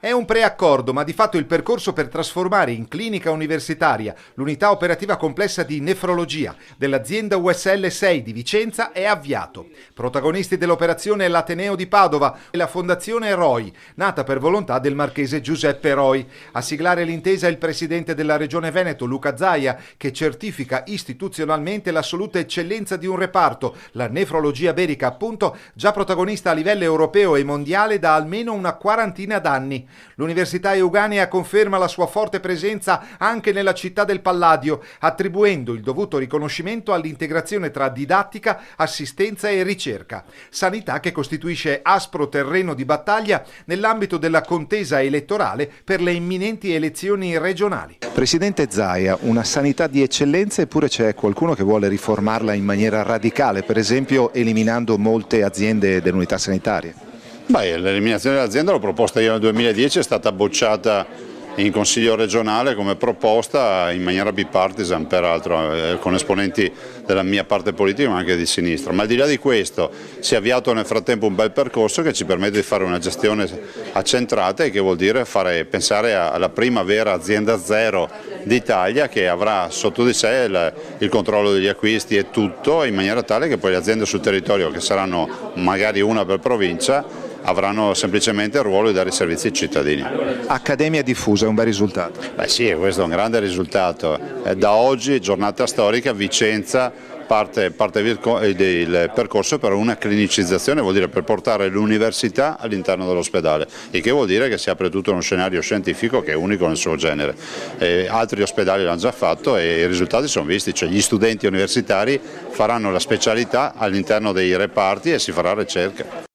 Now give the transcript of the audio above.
È un preaccordo, ma di fatto il percorso per trasformare in clinica universitaria l'unità operativa complessa di nefrologia dell'azienda USL 6 di Vicenza è avviato. Protagonisti dell'operazione l'Ateneo di Padova e la Fondazione ROI, nata per volontà del marchese Giuseppe ROI. A siglare l'intesa il presidente della Regione Veneto, Luca Zaia, che certifica istituzionalmente l'assoluta eccellenza di un reparto, la nefrologia berica appunto, già protagonista a livello europeo e mondiale da almeno una quarantina d'anni. L'Università Euganea conferma la sua forte presenza anche nella città del Palladio, attribuendo il dovuto riconoscimento all'integrazione tra didattica, assistenza e ricerca. Sanità che costituisce aspro terreno di battaglia nell'ambito della contesa elettorale per le imminenti elezioni regionali. Presidente Zaia, una sanità di eccellenza, eppure c'è qualcuno che vuole riformarla in maniera radicale, per esempio eliminando molte aziende dell'unità sanitaria. L'eliminazione dell'azienda l'ho proposta io nel 2010, è stata bocciata in Consiglio regionale come proposta in maniera bipartisan, peraltro con esponenti della mia parte politica ma anche di sinistra. Ma al di là di questo si è avviato nel frattempo un bel percorso che ci permette di fare una gestione accentrata e che vuol dire pensare alla prima vera azienda zero d'Italia che avrà sotto di sé il controllo degli acquisti e tutto, in maniera tale che poi le aziende sul territorio, che saranno magari una per provincia, avranno semplicemente il ruolo di dare servizi ai cittadini. Accademia diffusa è un bel risultato. Sì, questo è un grande risultato. Da oggi, giornata storica, Vicenza parte il percorso per una clinicizzazione, vuol dire per portare l'università all'interno dell'ospedale, il che vuol dire che si apre tutto uno scenario scientifico che è unico nel suo genere. Altri ospedali l'hanno già fatto e i risultati sono visti, cioè gli studenti universitari faranno la specialità all'interno dei reparti e si farà ricerca.